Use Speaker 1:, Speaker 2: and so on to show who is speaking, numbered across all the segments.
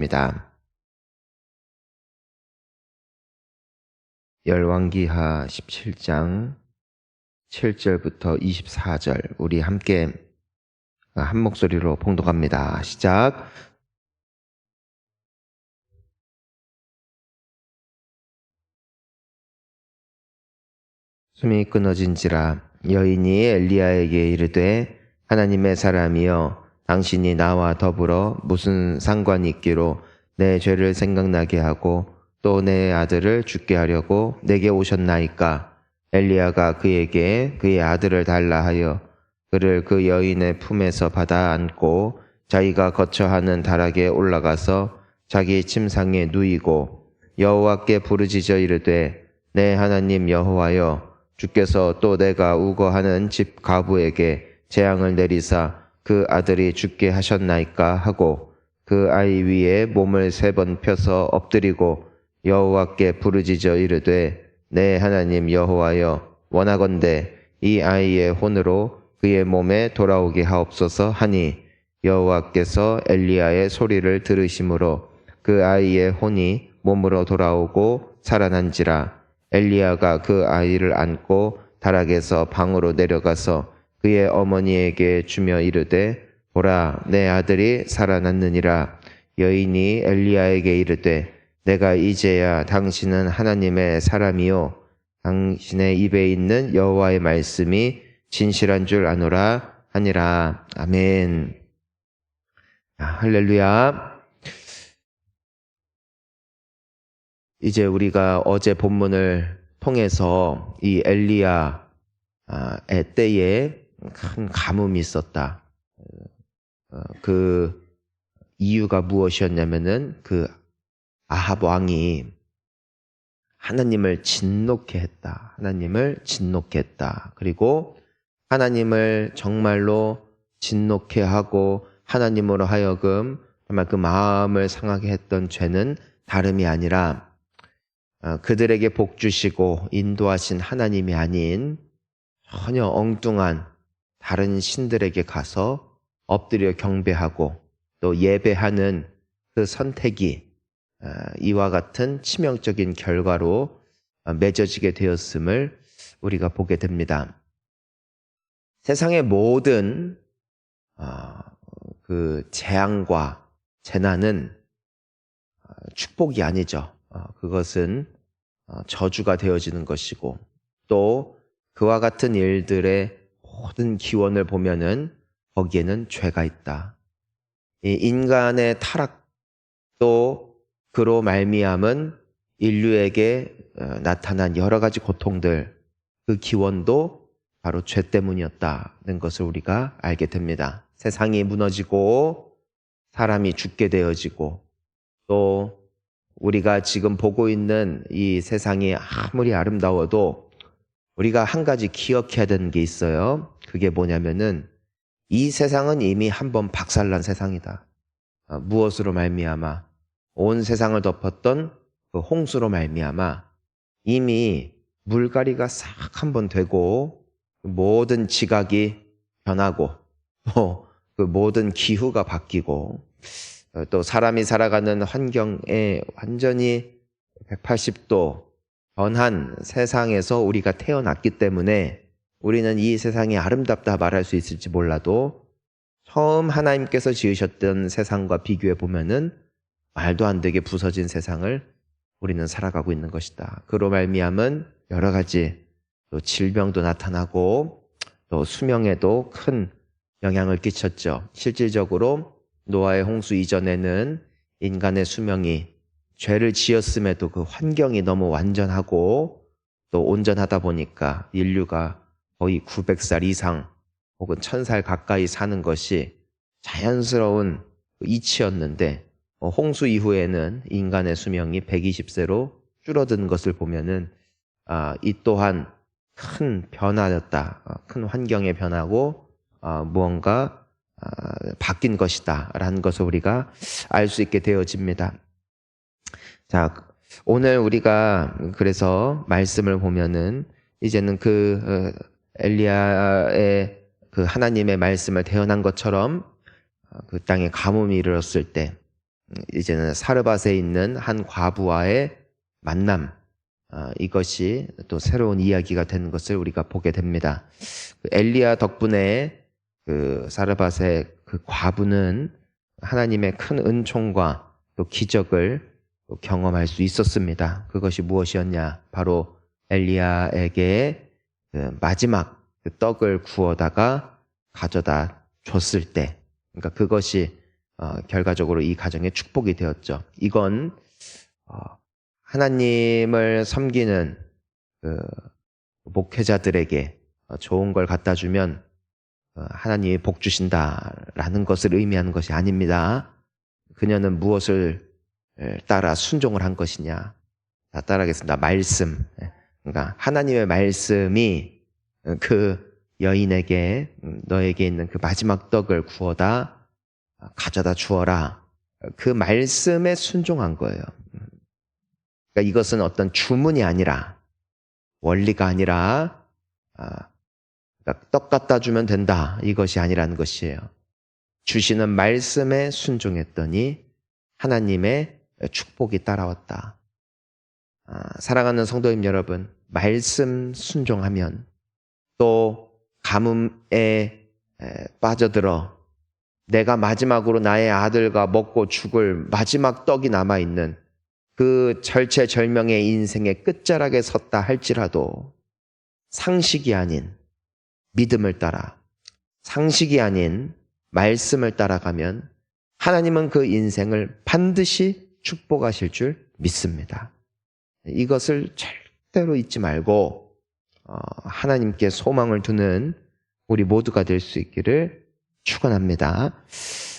Speaker 1: 입니다. 열왕기하 17장 7절부터 24절 우리 함께 한 목소리로 봉독합니다. 시작. 숨이 끊어진지라 여인이 엘리야에게 이르되 하나님의 사람이여 당신이 나와 더불어 무슨 상관이 있기로 내 죄를 생각나게 하고 또 내 아들을 죽게 하려고 내게 오셨나이까. 엘리야가 그에게 그의 아들을 달라 하여 그를 그 여인의 품에서 받아 안고 자기가 거처하는 다락에 올라가서 자기 침상에 누이고 여호와께 부르짖어 이르되 내 하나님 여호와여 주께서 또 내가 우거하는 집 가부에게 재앙을 내리사 그 아들이 죽게 하셨나이까 하고 그 아이 위에 몸을 3번 펴서 엎드리고 여호와께 부르짖어 이르되 내 하나님 여호와여 원하건대 이 아이의 혼으로 그의 몸에 돌아오게 하옵소서 하니 여호와께서 엘리야의 소리를 들으심으로 그 아이의 혼이 몸으로 돌아오고 살아난지라. 엘리야가 그 아이를 안고 다락에서 방으로 내려가서 그의 어머니에게 주며 이르되 보라 내 아들이 살아났느니라. 여인이 엘리야에게 이르되 내가 이제야 당신은 하나님의 사람이요 당신의 입에 있는 여호와의 말씀이 진실한 줄 아노라 하니라. 아멘. 할렐루야. 이제 우리가 어제 본문을 통해서 이 엘리야의 때에 큰 가뭄이 있었다. 그 이유가 무엇이었냐면은 그 아합 왕이 하나님을 진노케 했다. 하나님을 진노케 했다. 그리고 하나님을 정말로 진노케 하고 하나님으로 하여금 정말 그 마음을 상하게 했던 죄는 다름이 아니라 그들에게 복 주시고 인도하신 하나님이 아닌 전혀 엉뚱한 다른 신들에게 가서 엎드려 경배하고 또 예배하는 그 선택이 이와 같은 치명적인 결과로 맺어지게 되었음을 우리가 보게 됩니다. 세상의 모든 그 재앙과 재난은 축복이 아니죠. 그것은 저주가 되어지는 것이고 또 그와 같은 일들의 모든 기원을 보면은 거기에는 죄가 있다. 이 인간의 타락도 그로 말미암은 인류에게 나타난 여러 가지 고통들, 그 기원도 바로 죄 때문이었다는 것을 우리가 알게 됩니다. 세상이 무너지고 사람이 죽게 되어지고 또 우리가 지금 보고 있는 이 세상이 아무리 아름다워도 우리가 한 가지 기억해야 되는 게 있어요. 그게 뭐냐면은 이 세상은 이미 한번 박살난 세상이다. 무엇으로 말미암아? 온 세상을 덮었던 그 홍수로 말미암아 이미 물갈이가 싹 한번 되고 모든 지각이 변하고 그 모든 기후가 바뀌고 또 사람이 살아가는 환경에 완전히 180도 변한 세상에서 우리가 태어났기 때문에 우리는 이 세상이 아름답다 말할 수 있을지 몰라도 처음 하나님께서 지으셨던 세상과 비교해 보면은 말도 안 되게 부서진 세상을 우리는 살아가고 있는 것이다. 그로 말미암은 여러 가지 또 질병도 나타나고 또 수명에도 큰 영향을 끼쳤죠. 실질적으로 노아의 홍수 이전에는 인간의 수명이 죄를 지었음에도 그 환경이 너무 완전하고 또 온전하다 보니까 인류가 거의 900살 이상 혹은 1000살 가까이 사는 것이 자연스러운 이치였는데 홍수 이후에는 인간의 수명이 120세로 줄어든 것을 보면은 이 또한 큰 변화였다. 큰 환경의 변화고 무언가 바뀐 것이다 라는 것을 우리가 알 수 있게 되어집니다. 자, 오늘 우리가 그래서 말씀을 보면은 이제는 그 엘리야의 그 하나님의 말씀을 대언한 것처럼 그 땅에 가뭄이 이르렀을 때 이제는 사르밧에 있는 한 과부와의 만남, 이것이 또 새로운 이야기가 되는 것을 우리가 보게 됩니다. 엘리야 덕분에 그 사르밧의 그 과부는 하나님의 큰 은총과 또 기적을 또 경험할 수 있었습니다. 그것이 무엇이었냐? 바로 엘리야에게 그 마지막 그 떡을 구워다가 가져다 줬을 때, 그러니까 그것이 결과적으로 이 가정의 축복이 되었죠. 이건 하나님을 섬기는 그 목회자들에게 좋은 걸 갖다 주면 하나님이 복 주신다라는 것을 의미하는 것이 아닙니다. 그녀는 무엇을 따라 순종을 한 것이냐? 다 따라하겠습니다. 말씀. 그러니까 하나님의 말씀이 그 여인에게 너에게 있는 그 마지막 떡을 구워다 가져다 주어라. 그 말씀에 순종한 거예요. 그러니까 이것은 어떤 주문이 아니라, 원리가 아니라 그러니까 떡 갖다 주면 된다, 이것이 아니라는 것이에요. 주시는 말씀에 순종했더니 하나님의 축복이 따라왔다. 사랑하는 성도님 여러분, 말씀 순종하면 또 가뭄에 빠져들어 내가 마지막으로 나의 아들과 먹고 죽을 마지막 떡이 남아있는 그 절체절명의 인생의 끝자락에 섰다 할지라도 상식이 아닌 믿음을 따라, 상식이 아닌 말씀을 따라가면 하나님은 그 인생을 반드시 축복하실 줄 믿습니다. 이것을 절대로 잊지 말고 하나님께 소망을 두는 우리 모두가 될 수 있기를 축원합니다.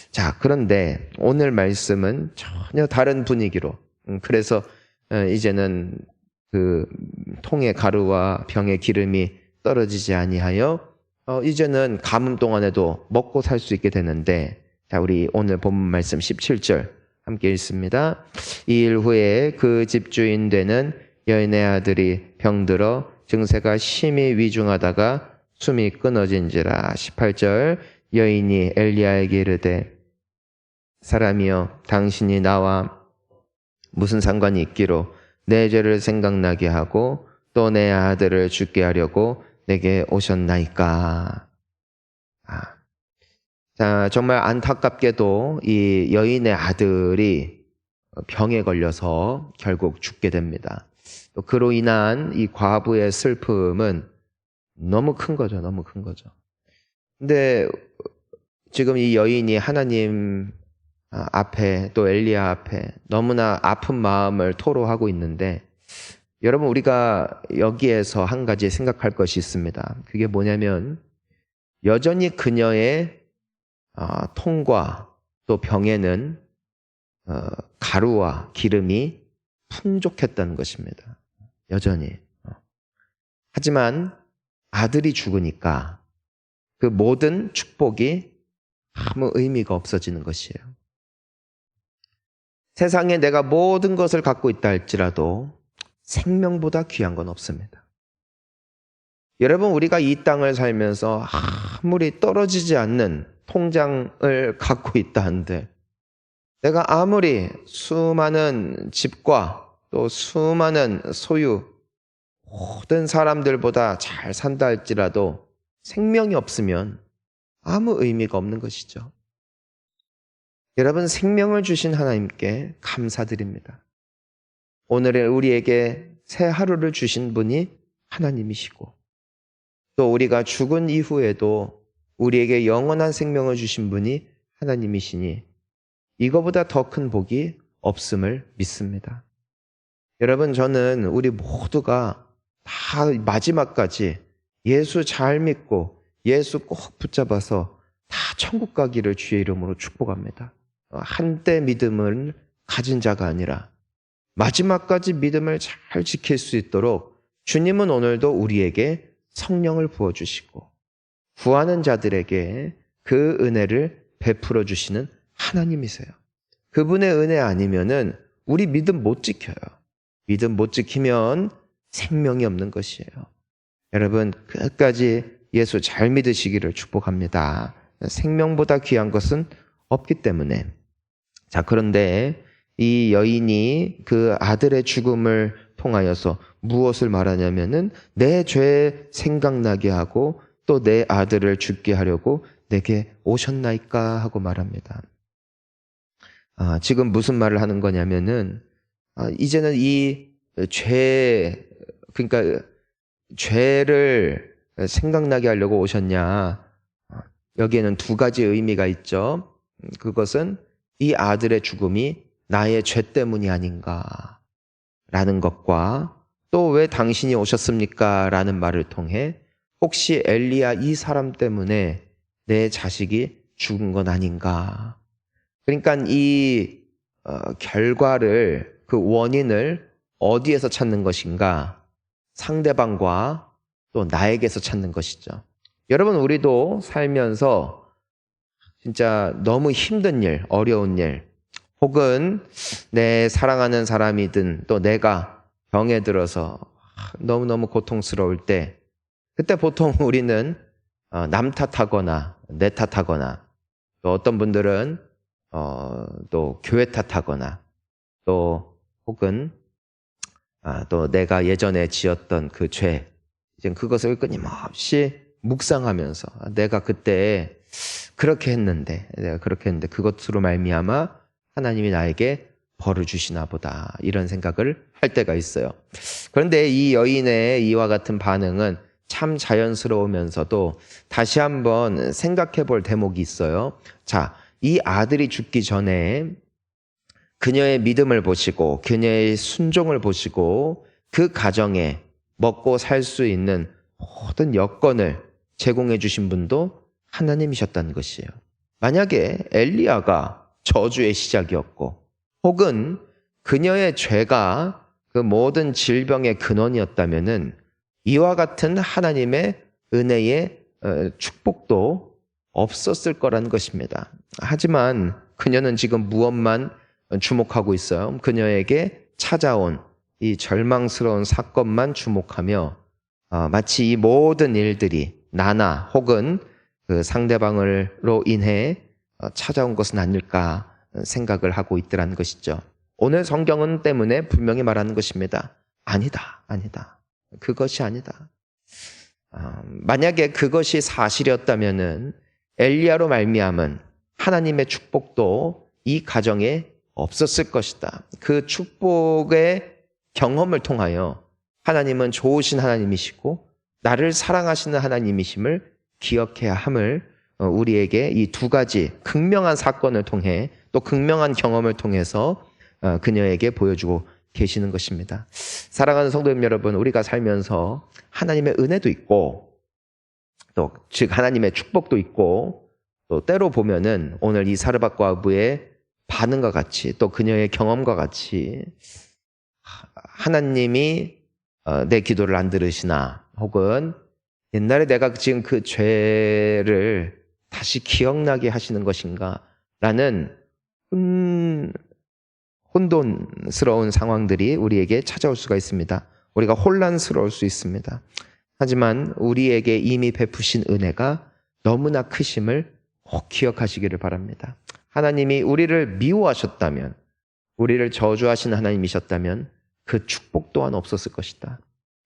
Speaker 1: 자, 그런데 오늘 말씀은 전혀 다른 분위기로, 그래서 이제는 그 통의 가루와 병의 기름이 떨어지지 아니하여 이제는 가뭄 동안에도 먹고 살 수 있게 되는데, 자, 우리 오늘 본문 말씀 17절 함께 읽습니다. 2일 후에 그 집주인 되는 여인의 아들이 병들어 증세가 심히 위중하다가 숨이 끊어진지라. 18절 여인이 엘리야에게 이르되 사람이여 당신이 나와 무슨 상관이 있기로 내 죄를 생각나게 하고 또 내 아들을 죽게 하려고 내게 오셨나이까. 자, 정말 안타깝게도 이 여인의 아들이 병에 걸려서 결국 죽게 됩니다. 또 그로 인한 이 과부의 슬픔은 너무 큰 거죠. 너무 큰 거죠. 근데 지금 이 여인이 하나님 앞에 또 엘리야 앞에 너무나 아픈 마음을 토로하고 있는데, 여러분, 우리가 여기에서 한 가지 생각할 것이 있습니다. 그게 뭐냐면 여전히 그녀의 통과 또 병에는 가루와 기름이 풍족했다는 것입니다. 여전히. 하지만 아들이 죽으니까 그 모든 축복이 아무 의미가 없어지는 것이에요. 세상에 내가 모든 것을 갖고 있다 할지라도 생명보다 귀한 건 없습니다. 여러분, 우리가 이 땅을 살면서 아무리 떨어지지 않는 통장을 갖고 있다 한들, 내가 아무리 수많은 집과 또 수많은 소유, 모든 사람들보다 잘 산다 할지라도 생명이 없으면 아무 의미가 없는 것이죠. 여러분, 생명을 주신 하나님께 감사드립니다. 오늘 우리에게 새 하루를 주신 분이 하나님이시고, 또 우리가 죽은 이후에도 우리에게 영원한 생명을 주신 분이 하나님이시니 이거보다 더 큰 복이 없음을 믿습니다. 여러분, 저는 우리 모두가 다 마지막까지 예수 잘 믿고 예수 꼭 붙잡아서 다 천국 가기를 주의 이름으로 축복합니다. 한때 믿음을 가진 자가 아니라 마지막까지 믿음을 잘 지킬 수 있도록 주님은 오늘도 우리에게 성령을 부어주시고 구하는 자들에게 그 은혜를 베풀어 주시는 하나님이세요. 그분의 은혜 아니면은 우리 믿음 못 지켜요. 믿음 못 지키면 생명이 없는 것이에요. 여러분, 끝까지 예수 잘 믿으시기를 축복합니다. 생명보다 귀한 것은 없기 때문에. 자, 그런데 이 여인이 그 아들의 죽음을 통하여서 무엇을 말하냐면은 내 죄 생각나게 하고 또 내 아들을 죽게 하려고 내게 오셨나이까 하고 말합니다. 지금 무슨 말을 하는 거냐면은 이제는 이 그러니까 죄를 생각나게 하려고 오셨냐. 여기에는 두 가지 의미가 있죠. 그것은 이 아들의 죽음이 나의 죄 때문이 아닌가라는 것과 또 왜 당신이 오셨습니까? 라는 말을 통해 혹시 엘리야 이 사람 때문에 내 자식이 죽은 건 아닌가. 그러니까 이 결과를 그 원인을 어디에서 찾는 것인가? 상대방과 또 나에게서 찾는 것이죠. 여러분 우리도 살면서 진짜 너무 힘든 일, 어려운 일 혹은 내 사랑하는 사람이든 또 내가 병에 들어서 너무너무 고통스러울 때 그때 보통 우리는 남 탓하거나 내 탓하거나 또 어떤 분들은 또 교회 탓하거나 또 혹은 또 내가 예전에 지었던 그 죄 이제 그것을 끊임없이 묵상하면서 내가 그때 내가 그렇게 했는데 그것으로 말미암아 하나님이 나에게 벌을 주시나 보다 이런 생각을 할 때가 있어요. 그런데 이 여인의 이와 같은 반응은 참 자연스러우면서도 다시 한번 생각해 볼 대목이 있어요. 자, 이 아들이 죽기 전에 그녀의 믿음을 보시고 그녀의 순종을 보시고 그 가정에 먹고 살 수 있는 모든 여건을 제공해 주신 분도 하나님이셨다는 것이에요. 만약에 엘리야가 저주의 시작이었고 혹은 그녀의 죄가 그 모든 질병의 근원이었다면은 이와 같은 하나님의 은혜의 축복도 없었을 거라는 것입니다. 하지만 그녀는 지금 무엇만 주목하고 있어요? 그녀에게 찾아온 이 절망스러운 사건만 주목하며 마치 이 모든 일들이 나나 혹은 그 상대방으로 인해 찾아온 것은 아닐까 생각을 하고 있더라는 것이죠. 오늘 성경은 때문에 분명히 말하는 것입니다. 아니다. 그것이 아니다. 만약에 그것이 사실이었다면은 엘리야로 말미암은 하나님의 축복도 이 가정에 없었을 것이다. 그 축복의 경험을 통하여 하나님은 좋으신 하나님이시고 나를 사랑하시는 하나님이심을 기억해야 함을 우리에게 이 두 가지 극명한 사건을 통해 또 극명한 경험을 통해서 그녀에게 보여주고 계시는 것입니다. 사랑하는 성도님 여러분, 우리가 살면서 하나님의 은혜도 있고 또 즉 하나님의 축복도 있고 또 때로 보면은 오늘 이 사르밧 과부의 반응과 같이 또 그녀의 경험과 같이 하나님이 내 기도를 안 들으시나 혹은 옛날에 내가 지은 그 죄를 다시 기억나게 하시는 것인가 라는 혼돈스러운 상황들이 우리에게 찾아올 수가 있습니다. 우리가 혼란스러울 수 있습니다. 하지만 우리에게 이미 베푸신 은혜가 너무나 크심을 꼭 기억하시기를 바랍니다. 하나님이 우리를 미워하셨다면, 우리를 저주하신 하나님이셨다면 그 축복 또한 없었을 것이다.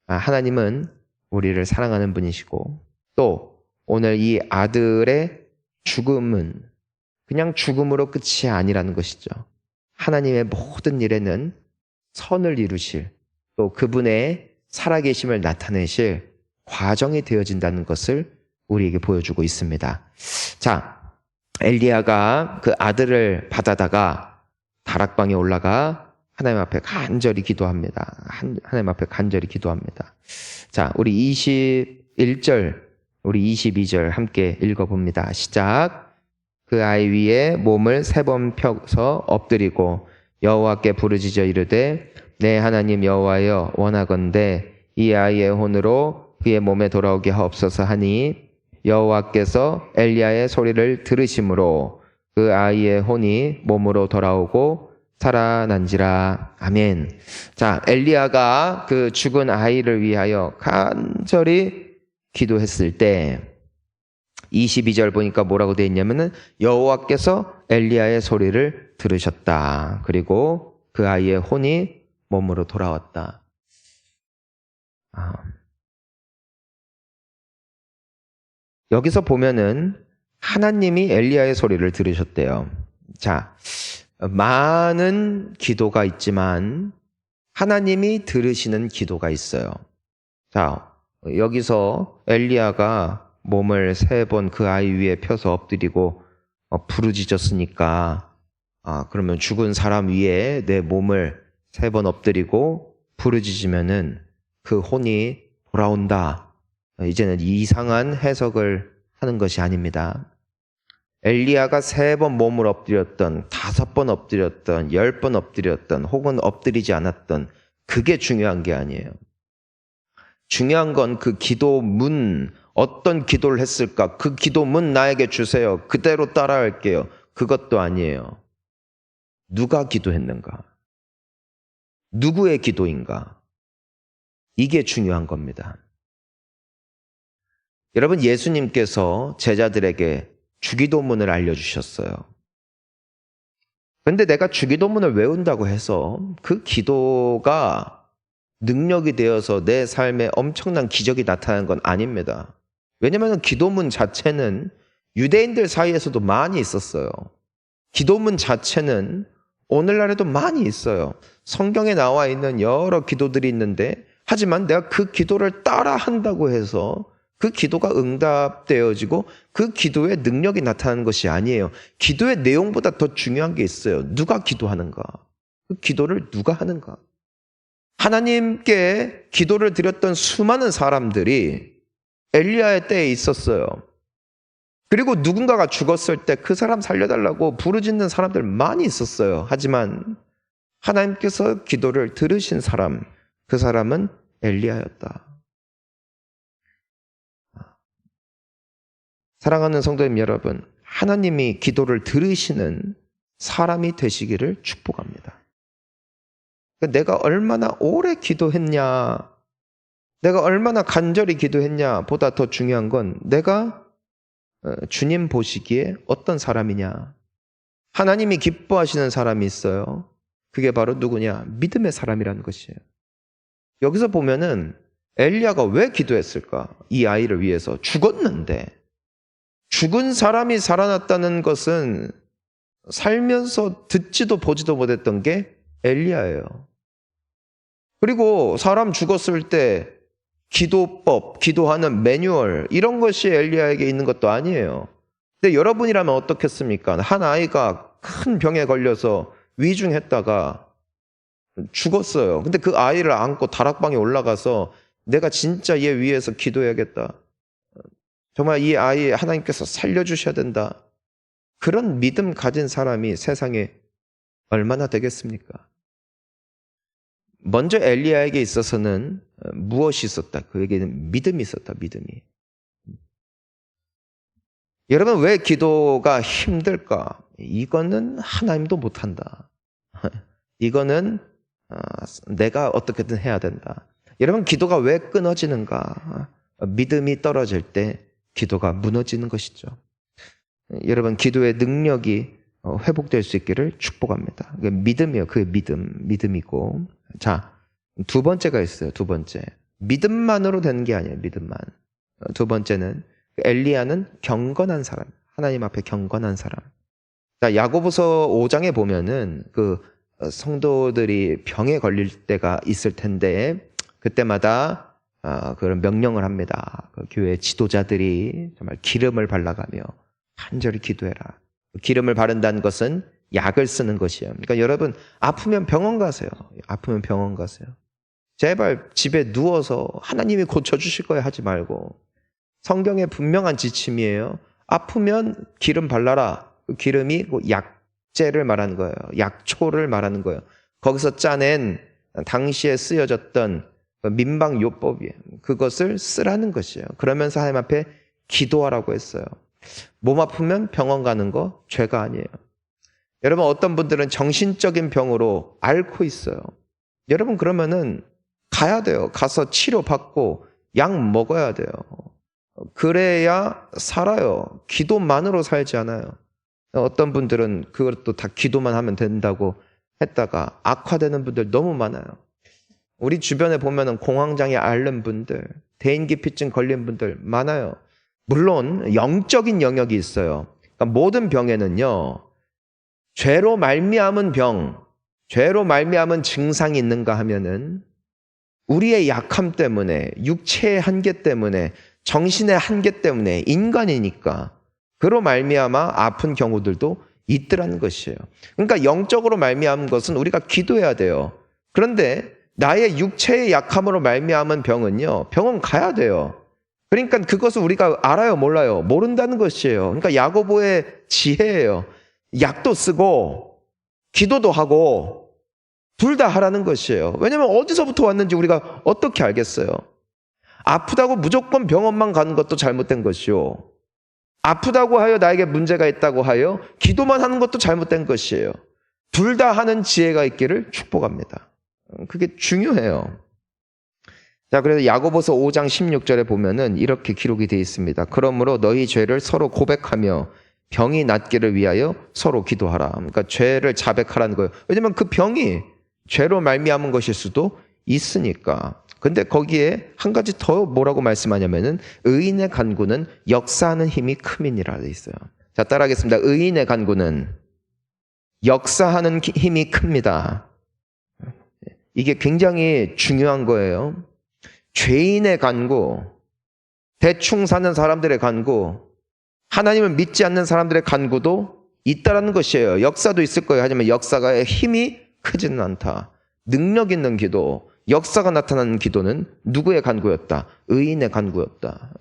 Speaker 1: 하나님은 우리를 사랑하는 분이시고 또 오늘 이 아들의 죽음은 그냥 죽음으로 끝이 아니라는 것이죠. 하나님의 모든 일에는 선을 이루실 또 그분의 살아계심을 나타내실 과정이 되어진다는 것을 우리에게 보여주고 있습니다. 자, 엘리야가 그 아들을 받아다가 다락방에 올라가 하나님 앞에 간절히 기도합니다. 하나님 앞에 간절히 기도합니다. 자, 우리 21절, 우리 22절 함께 읽어봅니다. 시작. 그 아이 위에 몸을 3번 펴서 엎드리고 여호와께 부르짖어 이르되 내 하나님 여호와여 원하건대 이 아이의 혼으로 그의 몸에 돌아오게 하옵소서 하니 여호와께서 엘리야의 소리를 들으심으로 그 아이의 혼이 몸으로 돌아오고 살아난지라. 아멘. 자, 엘리야가 그 죽은 아이를 위하여 간절히 기도했을 때 22절 보니까 뭐라고 되어 있냐면은 여호와께서 엘리야의 소리를 들으셨다. 그리고 그 아이의 혼이 몸으로 돌아왔다. 여기서 보면은 하나님이 엘리야의 소리를 들으셨대요. 자, 많은 기도가 있지만 하나님이 들으시는 기도가 있어요. 자, 여기서 엘리야가 몸을 3번 그 아이 위에 펴서 엎드리고 부르짖었으니까 그러면 죽은 사람 위에 내 몸을 3번 엎드리고 부르짖으면은 그 혼이 돌아온다. 이제는 이상한 해석을 하는 것이 아닙니다. 엘리야가 3번 몸을 엎드렸던, 5번 엎드렸던, 10번 엎드렸던, 혹은 엎드리지 않았던, 그게 중요한 게 아니에요. 중요한 건 그 기도문, 어떤 기도를 했을까? 그 기도문 나에게 주세요. 그대로 따라할게요. 그것도 아니에요. 누가 기도했는가? 누구의 기도인가? 이게 중요한 겁니다. 여러분, 예수님께서 제자들에게 주기도문을 알려주셨어요. 그런데 내가 주기도문을 외운다고 해서 그 기도가 능력이 되어서 내 삶에 엄청난 기적이 나타나는 건 아닙니다. 왜냐하면 기도문 자체는 유대인들 사이에서도 많이 있었어요. 기도문 자체는 오늘날에도 많이 있어요. 성경에 나와 있는 여러 기도들이 있는데, 하지만 내가 그 기도를 따라 한다고 해서 그 기도가 응답되어지고 그 기도에 능력이 나타나는 것이 아니에요. 기도의 내용보다 더 중요한 게 있어요. 누가 기도하는가? 그 기도를 누가 하는가? 하나님께 기도를 드렸던 수많은 사람들이 엘리야의 때에 있었어요. 그리고 누군가가 죽었을 때 그 사람 살려달라고 부르짖는 사람들 많이 있었어요. 하지만 하나님께서 기도를 들으신 사람, 그 사람은 엘리야였다. 사랑하는 성도님 여러분, 하나님이 기도를 들으시는 사람이 되시기를 축복합니다. 내가 얼마나 오래 기도했냐, 내가 얼마나 간절히 기도했냐 보다 더 중요한 건 내가 주님 보시기에 어떤 사람이냐. 하나님이 기뻐하시는 사람이 있어요. 그게 바로 누구냐? 믿음의 사람이라는 것이에요. 여기서 보면은 엘리야가 왜 기도했을까? 이 아이를 위해서. 죽었는데. 죽은 사람이 살아났다는 것은 살면서 듣지도 보지도 못했던 게 엘리야예요. 그리고 사람 죽었을 때 기도법, 기도하는 매뉴얼, 이런 것이 엘리야에게 있는 것도 아니에요. 근데 여러분이라면 어떻겠습니까? 한 아이가 큰 병에 걸려서 위중했다가 죽었어요. 근데 그 아이를 안고 다락방에 올라가서 내가 진짜 얘 위해서 기도해야겠다. 정말 이 아이 하나님께서 살려주셔야 된다. 그런 믿음 가진 사람이 세상에 얼마나 되겠습니까? 먼저 엘리야에게 있어서는 무엇이 있었다? 그에게는 믿음이 있었다. 믿음이. 여러분, 왜 기도가 힘들까? 이거는 하나님도 못한다. 이거는 내가 어떻게든 해야 된다. 여러분, 기도가 왜 끊어지는가? 믿음이 떨어질 때 기도가 무너지는 것이죠. 여러분, 기도의 능력이 회복될 수 있기를 축복합니다. 믿음이요. 그게 믿음이고. 자, 2번째가 있어요. 2번째. 믿음만으로 되는 게 아니에요. 믿음만. 2번째는 엘리야는 경건한 사람. 하나님 앞에 경건한 사람. 자, 야고보서 5장에 보면은 그 성도들이 병에 걸릴 때가 있을 텐데 그때마다 그런 명령을 합니다. 그 교회 지도자들이 정말 기름을 발라가며 간절히 기도해라. 기름을 바른다는 것은 약을 쓰는 것이에요. 그러니까 여러분, 아프면 병원 가세요. 아프면 병원 가세요. 제발 집에 누워서 하나님이 고쳐주실 거야 하지 말고, 성경에 분명한 지침이에요. 아프면 기름 발라라. 그 기름이 약재를 말하는 거예요. 약초를 말하는 거예요. 거기서 짜낸 당시에 쓰여졌던 민방요법이에요. 그것을 쓰라는 것이에요. 그러면서 하나님 앞에 기도하라고 했어요. 몸 아프면 병원 가는 거 죄가 아니에요. 여러분, 어떤 분들은 정신적인 병으로 앓고 있어요. 여러분, 그러면은 가야 돼요. 가서 치료받고 약 먹어야 돼요. 그래야 살아요. 기도만으로 살지 않아요. 어떤 분들은 그것도 다 기도만 하면 된다고 했다가 악화되는 분들 너무 많아요. 우리 주변에 보면은 공황장애 앓는 분들, 대인기피증 걸린 분들 많아요. 물론 영적인 영역이 있어요. 그러니까 모든 병에는요, 죄로 말미암은 병, 죄로 말미암은 증상이 있는가 하면은 우리의 약함 때문에, 육체의 한계 때문에, 정신의 한계 때문에, 인간이니까 그로 말미암아 아픈 경우들도 있더라는 것이에요. 그러니까 영적으로 말미암은 것은 우리가 기도해야 돼요. 그런데 나의 육체의 약함으로 말미암은 병은요, 병원 가야 돼요. 그러니까 그것을 우리가 알아요, 몰라요? 모른다는 것이에요. 그러니까 야고보의 지혜예요. 약도 쓰고 기도도 하고 둘 다 하라는 것이에요. 왜냐하면 어디서부터 왔는지 우리가 어떻게 알겠어요? 아프다고 무조건 병원만 가는 것도 잘못된 것이요. 아프다고 하여 나에게 문제가 있다고 하여 기도만 하는 것도 잘못된 것이에요. 둘 다 하는 지혜가 있기를 축복합니다. 그게 중요해요. 자, 그래서 야고보서 5장 16절에 보면은 이렇게 기록이 되어 있습니다. 그러므로 너희 죄를 서로 고백하며 병이 낫기를 위하여 서로 기도하라. 그러니까 죄를 자백하라는 거예요. 왜냐면 그 병이 죄로 말미암은 것일 수도 있으니까. 근데 거기에 한 가지 더 뭐라고 말씀하냐면은 의인의 간구는 역사하는 힘이 큼이니라 돼 있어요. 자, 따라하겠습니다. 의인의 간구는 역사하는 힘이 큽니다. 이게 굉장히 중요한 거예요. 죄인의 간구, 대충 사는 사람들의 간구, 하나님을 믿지 않는 사람들의 간구도 있다라는 것이에요. 역사도 있을 거예요. 하지만 역사가 힘이 크지는 않다. 능력 있는 기도, 역사가 나타나는 기도는 누구의 간구였다? 의인의 간구였다.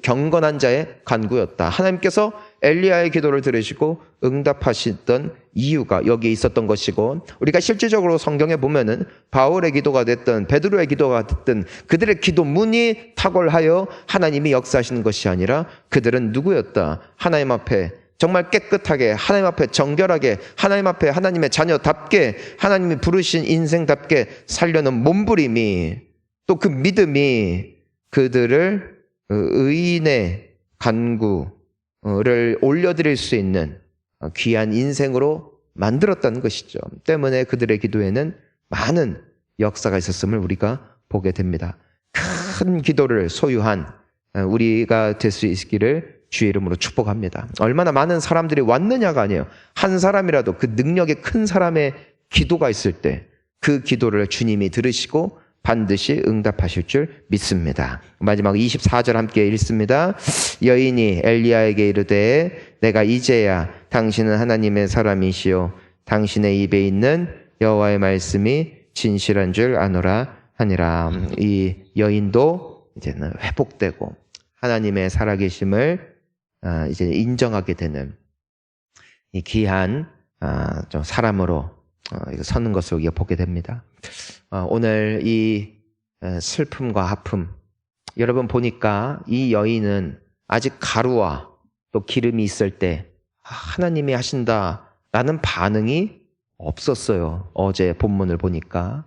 Speaker 1: 경건한 자의 간구였다. 하나님께서 엘리야의 기도를 들으시고 응답하시던 이유가 여기에 있었던 것이고, 우리가 실질적으로 성경에 보면은 바울의 기도가 됐든 베드로의 기도가 됐든 그들의 기도문이 탁월하여 하나님이 역사하시는 것이 아니라 그들은 누구였다? 하나님 앞에 정말 깨끗하게, 하나님 앞에 정결하게, 하나님 앞에 하나님의 자녀답게, 하나님이 부르신 인생답게 살려는 몸부림이, 또 그 믿음이 그들을 의인의 간구를 올려드릴 수 있는 귀한 인생으로 만들었다는 것이죠. 때문에 그들의 기도에는 많은 역사가 있었음을 우리가 보게 됩니다. 큰 기도를 소유한 우리가 될 수 있기를 주의 이름으로 축복합니다. 얼마나 많은 사람들이 왔느냐가 아니에요. 한 사람이라도 그 능력이 큰 사람의 기도가 있을 때 그 기도를 주님이 들으시고 반드시 응답하실 줄 믿습니다. 마지막 24절 함께 읽습니다. 여인이 엘리야에게 이르되 내가 이제야 당신은 하나님의 사람이시요 당신의 입에 있는 여호와의 말씀이 진실한 줄 아노라 하니라. 이 여인도 이제는 회복되고 하나님의 살아계심을 이제 인정하게 되는 이 귀한 좀 사람으로 서는 것을 우리가 보게 됩니다. 오늘 이 슬픔과 아픔, 여러분 보니까 이 여인은 아직 가루와 또 기름이 있을 때 하나님이 하신다라는 반응이 없었어요. 어제 본문을 보니까.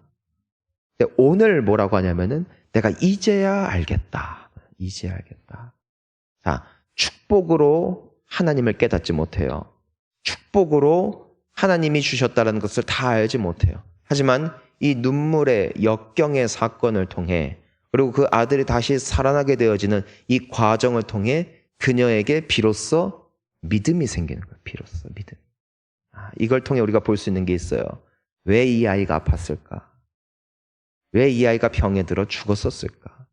Speaker 1: 근데 오늘 뭐라고 하냐면은 내가 이제야 알겠다. 이제야 알겠다. 자, 축복으로 하나님을 깨닫지 못해요. 축복으로 하나님이 주셨다는 것을 다 알지 못해요. 하지만 이 눈물의 역경의 사건을 통해, 그리고 그 아들이 다시 살아나게 되어지는 이 과정을 통해 그녀에게 비로소 믿음이 생기는 거예요. 비로소 믿음. 이걸 통해 우리가 볼 수 있는 게 있어요. 왜 이 아이가 아팠을까? 왜 이 아이가 병에 들어 죽었었을까?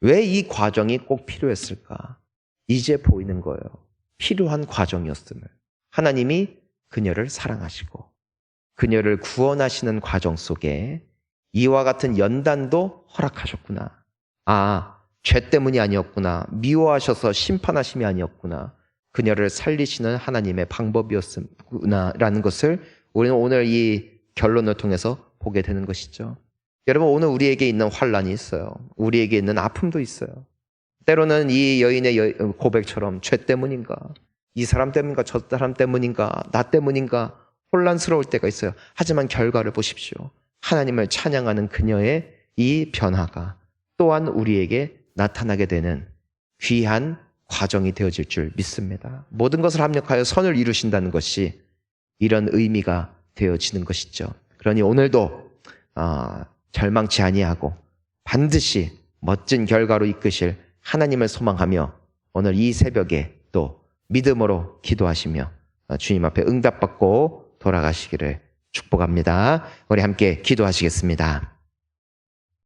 Speaker 1: 왜 이 과정이 꼭 필요했을까? 이제 보이는 거예요. 필요한 과정이었음을. 하나님이 그녀를 사랑하시고 그녀를 구원하시는 과정 속에 이와 같은 연단도 허락하셨구나. 죄 때문이 아니었구나. 미워하셔서 심판하심이 아니었구나. 그녀를 살리시는 하나님의 방법이었구나라는 것을 우리는 오늘 이 결론을 통해서 보게 되는 것이죠. 여러분, 오늘 우리에게 있는 환난이 있어요. 우리에게 있는 아픔도 있어요. 때로는 이 여인의 고백처럼 죄 때문인가, 이 사람 때문인가, 저 사람 때문인가, 나 때문인가 혼란스러울 때가 있어요. 하지만 결과를 보십시오. 하나님을 찬양하는 그녀의 이 변화가 또한 우리에게 나타나게 되는 귀한 과정이 되어질 줄 믿습니다. 모든 것을 합력하여 선을 이루신다는 것이 이런 의미가 되어지는 것이죠. 그러니 오늘도 절망치 아니하고 반드시 멋진 결과로 이끄실 하나님을 소망하며 오늘 이 새벽에 또 믿음으로 기도하시며 주님 앞에 응답받고 돌아가시기를 축복합니다. 우리 함께 기도하시겠습니다.